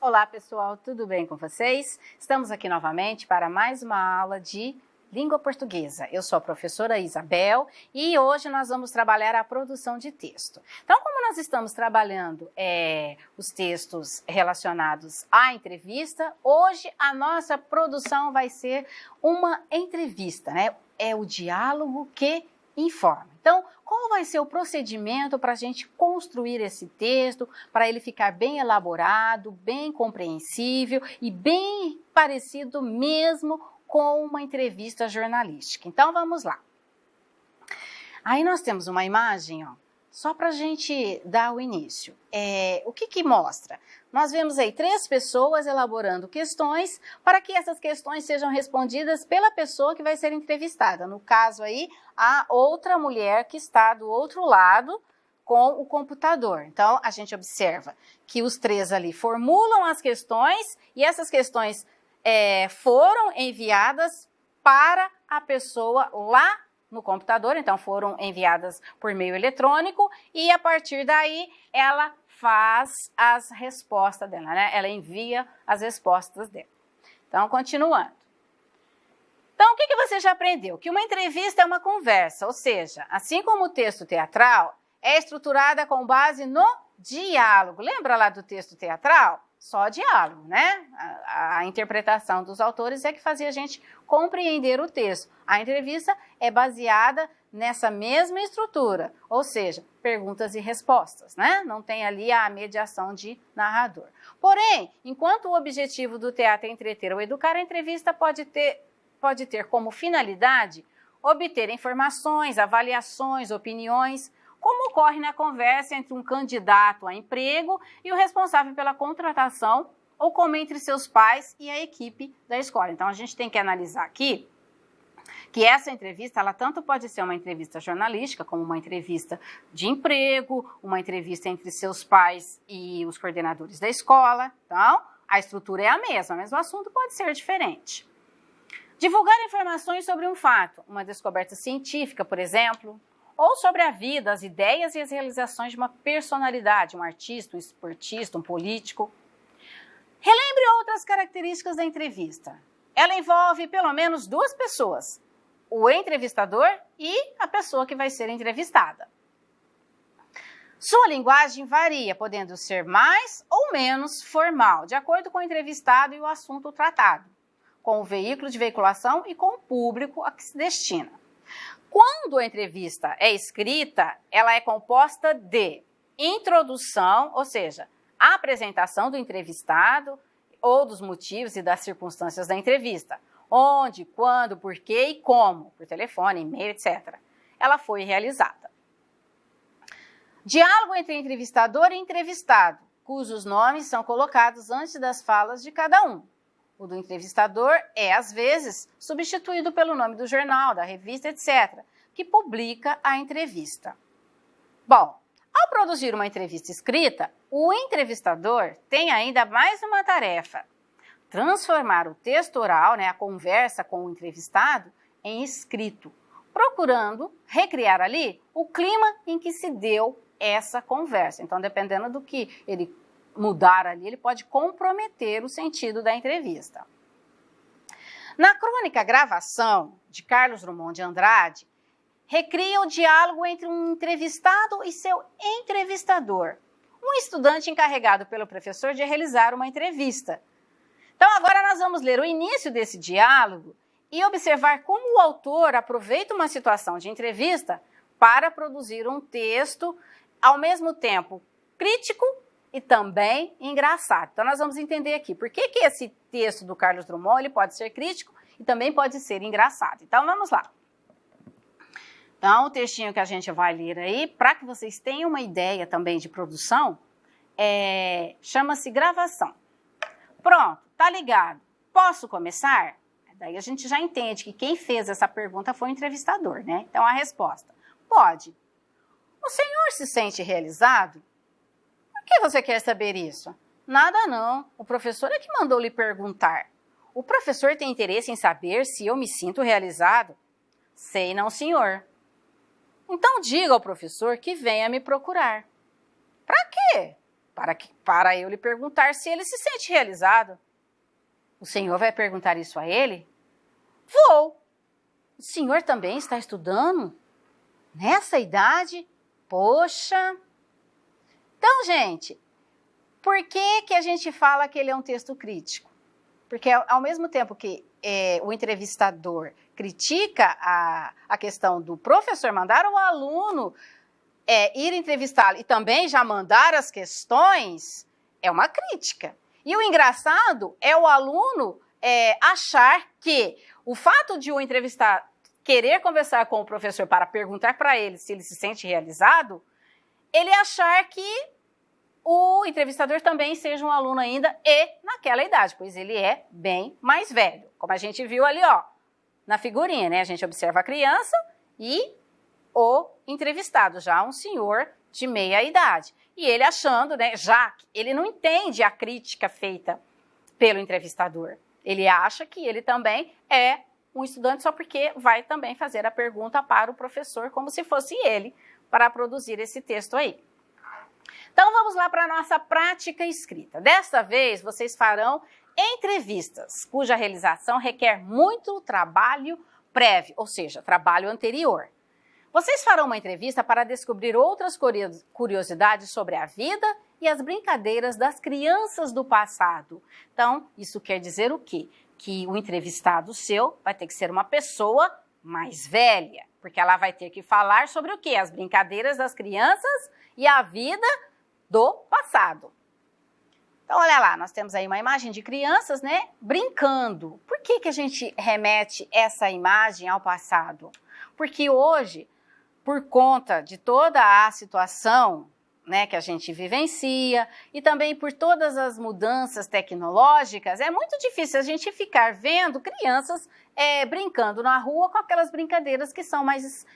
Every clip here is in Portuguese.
Olá pessoal, tudo bem com vocês? Estamos aqui novamente para mais uma aula de língua portuguesa. Eu sou a professora Isabel e hoje nós vamos trabalhar a produção de texto. Então, como nós estamos trabalhando os textos relacionados à entrevista, hoje a nossa produção vai ser uma entrevista, né? É o diálogo que informa. Então, qual vai ser o procedimento para a gente construir esse texto, para ele ficar bem elaborado, bem compreensível e bem parecido mesmo com uma entrevista jornalística? Então, vamos lá. Aí nós temos uma imagem, ó, só para a gente dar o início. O que mostra? Nós vemos aí 3 pessoas elaborando questões para que essas questões sejam respondidas pela pessoa que vai ser entrevistada. No caso aí, a outra mulher que está do outro lado com o computador. Então, a gente observa que os 3 ali formulam as questões e essas questões foram enviadas para a pessoa lá no computador, então foram enviadas por meio eletrônico e a partir daí ela faz as respostas dela, né? Ela envia as respostas dela. Então, continuando. Então, o que você já aprendeu? Que uma entrevista é uma conversa, ou seja, assim como o texto teatral é estruturada com base no diálogo. Lembra lá do texto teatral? Só diálogo, né? A interpretação dos autores é que fazia a gente compreender o texto. A entrevista é baseada nessa mesma estrutura, ou seja, perguntas e respostas, né? Não tem ali a mediação de narrador. Porém, enquanto o objetivo do teatro é entreter ou educar, a entrevista pode ter como finalidade obter informações, avaliações, opiniões, como ocorre na conversa entre um candidato a emprego e o responsável pela contratação, ou como entre seus pais e a equipe da escola. Então, a gente tem que analisar aqui que essa entrevista, ela tanto pode ser uma entrevista jornalística, como uma entrevista de emprego, uma entrevista entre seus pais e os coordenadores da escola. Então, a estrutura é a mesma, mas o assunto pode ser diferente. Divulgar informações sobre um fato, uma descoberta científica, por exemplo, ou sobre a vida, as ideias e as realizações de uma personalidade, um artista, um esportista, um político. Relembre outras características da entrevista. Ela envolve pelo menos 2 pessoas, o entrevistador e a pessoa que vai ser entrevistada. Sua linguagem varia, podendo ser mais ou menos formal, de acordo com o entrevistado e o assunto tratado, com o veículo de veiculação e com o público a que se destina. Quando a entrevista é escrita, ela é composta de introdução, ou seja, a apresentação do entrevistado ou dos motivos e das circunstâncias da entrevista, onde, quando, por quê e como, por telefone, e-mail, etc. Ela foi realizada. Diálogo entre entrevistador e entrevistado, cujos nomes são colocados antes das falas de cada um. O do entrevistador é, às vezes, substituído pelo nome do jornal, da revista, etc., que publica a entrevista. Bom, ao produzir uma entrevista escrita, o entrevistador tem ainda mais uma tarefa: transformar o texto oral, né, a conversa com o entrevistado, em escrito, procurando recriar ali o clima em que se deu essa conversa. Então, dependendo do que ele mudar ali, ele pode comprometer o sentido da entrevista. Na crônica Gravação, de Carlos Drummond de Andrade, recria o diálogo entre um entrevistado e seu entrevistador, um estudante encarregado pelo professor de realizar uma entrevista. Então, agora nós vamos ler o início desse diálogo e observar como o autor aproveita uma situação de entrevista para produzir um texto, ao mesmo tempo crítico e também engraçado. Então, nós vamos entender aqui por que esse texto do Carlos Drummond ele pode ser crítico e também pode ser engraçado. Então, vamos lá. Então, o textinho que a gente vai ler aí, para que vocês tenham uma ideia também de produção, chama-se Gravação. Pronto, tá ligado? Posso começar? Daí a gente já entende que quem fez essa pergunta foi o entrevistador, né? Então, a resposta: pode. O senhor se sente realizado? Por que você quer saber isso? Nada não, o professor é que mandou lhe perguntar. O professor tem interesse em saber se eu me sinto realizado? Sei não, senhor. Então diga ao professor que venha me procurar. Para quê? para eu lhe perguntar se ele se sente realizado. O senhor vai perguntar isso a ele? Vou. O senhor também está estudando? Nessa idade? Poxa! Então, gente, por que a gente fala que ele é um texto crítico? Porque ao mesmo tempo que o entrevistador critica a questão do professor mandar o aluno ir entrevistá-lo e também já mandar as questões, é uma crítica. E o engraçado é o aluno achar que o fato de o entrevistar querer conversar com o professor para perguntar para ele se ele se sente realizado, ele achar que o entrevistador também seja um aluno ainda e naquela idade, pois ele é bem mais velho. Como a gente viu ali, ó, na figurinha, né? A gente observa a criança e o entrevistado, já um senhor de meia idade. E ele achando, né, já que ele não entende a crítica feita pelo entrevistador. Ele acha que ele também é um estudante só porque vai também fazer a pergunta para o professor, como se fosse ele, para produzir esse texto aí. Então, vamos lá para a nossa prática escrita. Desta vez, vocês farão entrevistas, cuja realização requer muito trabalho prévio, ou seja, trabalho anterior. Vocês farão uma entrevista para descobrir outras curiosidades sobre a vida e as brincadeiras das crianças do passado. Então, isso quer dizer o quê? Que o entrevistado seu vai ter que ser uma pessoa mais velha, porque ela vai ter que falar sobre o quê? As brincadeiras das crianças e a vida do passado. Então, olha lá, nós temos aí uma imagem de crianças, né, brincando. Por que a gente remete essa imagem ao passado? Porque hoje, por conta de toda a situação, né, que a gente vivencia e também por todas as mudanças tecnológicas, é muito difícil a gente ficar vendo crianças brincando na rua com aquelas brincadeiras que são mais,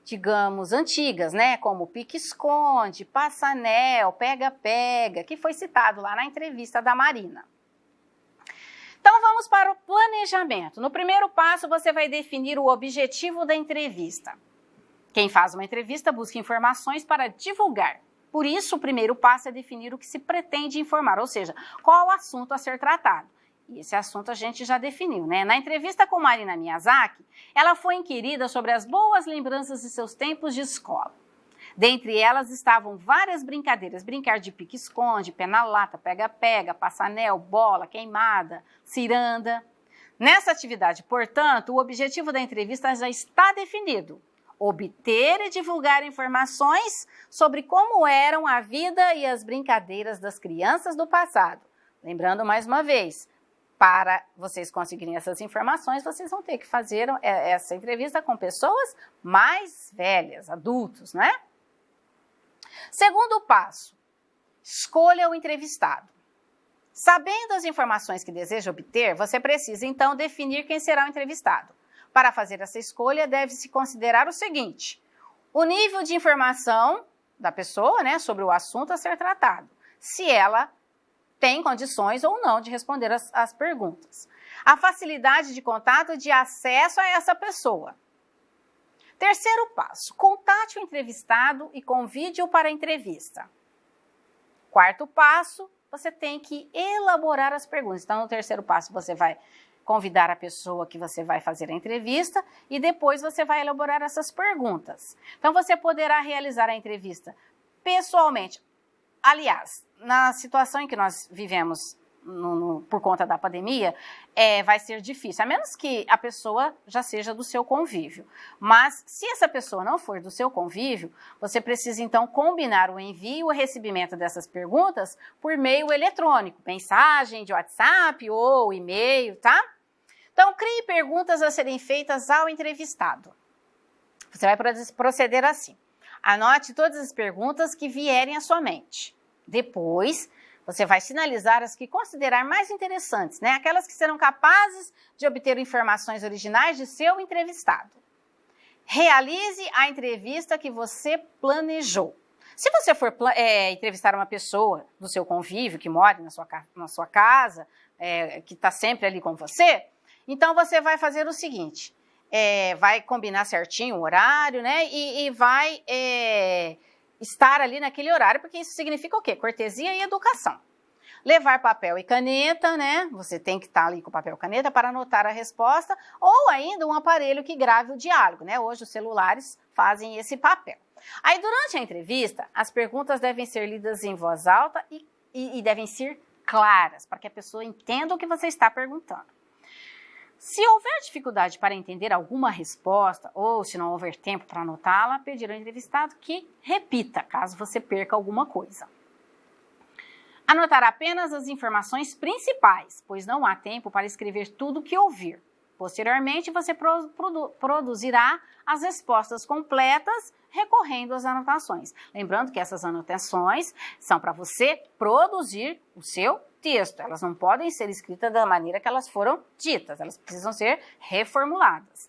digamos, antigas, né, como pique-esconde, passa-anel, pega-pega, que foi citado lá na entrevista da Marina. Então, vamos para o planejamento. No primeiro passo, você vai definir o objetivo da entrevista. Quem faz uma entrevista busca informações para divulgar. Por isso, o primeiro passo é definir o que se pretende informar, ou seja, qual o assunto a ser tratado. E esse assunto a gente já definiu, né? Na entrevista com Marina Miyazaki, ela foi inquirida sobre as boas lembranças de seus tempos de escola. Dentre elas estavam várias brincadeiras, brincar de pique-esconde, pé na lata, pega-pega, passa-anel, bola, queimada, ciranda. Nessa atividade, portanto, o objetivo da entrevista já está definido. Obter e divulgar informações sobre como eram a vida e as brincadeiras das crianças do passado. Lembrando mais uma vez, para vocês conseguirem essas informações, vocês vão ter que fazer essa entrevista com pessoas mais velhas, adultos, né? Segundo passo, escolha o entrevistado. Sabendo as informações que deseja obter, você precisa então definir quem será o entrevistado. Para fazer essa escolha, deve-se considerar o seguinte: o nível de informação da pessoa, né, sobre o assunto a ser tratado, se ela tem condições ou não de responder as perguntas. A facilidade de contato e de acesso a essa pessoa. Terceiro passo, contate o entrevistado e convide-o para a entrevista. Quarto passo, você tem que elaborar as perguntas. Então, no terceiro passo, você vai convidar a pessoa que você vai fazer a entrevista e depois você vai elaborar essas perguntas. Então, você poderá realizar a entrevista pessoalmente. Aliás, na situação em que nós vivemos por conta da pandemia, vai ser difícil, a menos que a pessoa já seja do seu convívio. Mas, se essa pessoa não for do seu convívio, você precisa, então, combinar o envio e o recebimento dessas perguntas por meio eletrônico, mensagem de WhatsApp ou e-mail, tá? Então, crie perguntas a serem feitas ao entrevistado. Você vai proceder assim. Anote todas as perguntas que vierem à sua mente. Depois, você vai sinalizar as que considerar mais interessantes, né? Aquelas que serão capazes de obter informações originais de seu entrevistado. Realize a entrevista que você planejou. Se você for entrevistar uma pessoa do seu convívio, que mora na sua casa, que está sempre ali com você, então você vai fazer o seguinte, vai combinar certinho o horário, né? E vai estar ali naquele horário, porque isso significa o quê? Cortesia e educação. Levar papel e caneta, né? Você tem que estar ali com papel e caneta para anotar a resposta, ou ainda um aparelho que grave o diálogo, né? Hoje os celulares fazem esse papel. Aí, durante a entrevista, as perguntas devem ser lidas em voz alta e devem ser claras, para que a pessoa entenda o que você está perguntando. Se houver dificuldade para entender alguma resposta, ou se não houver tempo para anotá-la, pedir ao entrevistado que repita, caso você perca alguma coisa. Anotar apenas as informações principais, pois não há tempo para escrever tudo o que ouvir. Posteriormente, você produzirá as respostas completas recorrendo às anotações. Lembrando que essas anotações são para você produzir o seu texto. Elas não podem ser escritas da maneira que elas foram ditas, elas precisam ser reformuladas.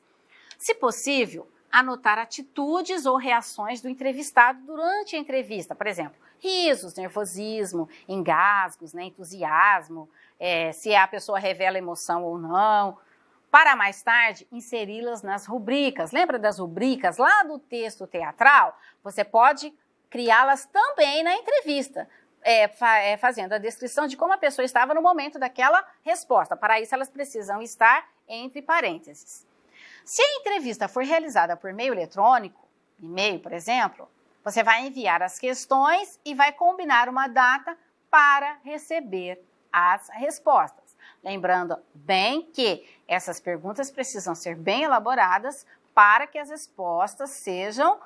Se possível, anotar atitudes ou reações do entrevistado durante a entrevista. Por exemplo, risos, nervosismo, engasgos, né, entusiasmo, se a pessoa revela emoção ou não, para mais tarde inseri-las nas rubricas. Lembra das rubricas lá do texto teatral? Você pode criá-las também na entrevista, fazendo a descrição de como a pessoa estava no momento daquela resposta. Para isso, elas precisam estar entre parênteses. Se a entrevista for realizada por meio eletrônico, e-mail, por exemplo, você vai enviar as questões e vai combinar uma data para receber as respostas. Lembrando bem que essas perguntas precisam ser bem elaboradas para que as respostas sejam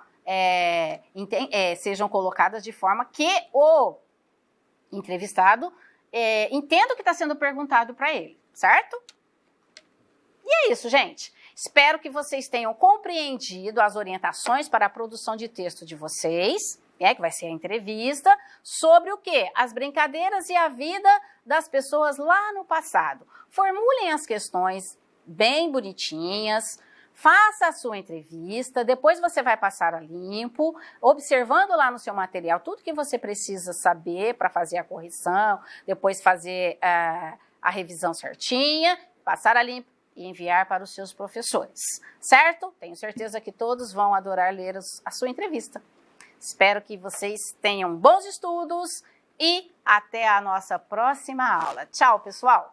colocadas de forma que o entrevistado entenda o que está sendo perguntado para ele, certo? E é isso, gente. Espero que vocês tenham compreendido as orientações para a produção de texto de vocês, que vai ser a entrevista, sobre o quê? As brincadeiras e a vida das pessoas lá no passado. Formulem as questões bem bonitinhas, faça a sua entrevista, depois você vai passar a limpo, observando lá no seu material tudo que você precisa saber para fazer a correção, depois fazer a revisão certinha, passar a limpo e enviar para os seus professores, certo? Tenho certeza que todos vão adorar ler a sua entrevista. Espero que vocês tenham bons estudos e até a nossa próxima aula. Tchau, pessoal!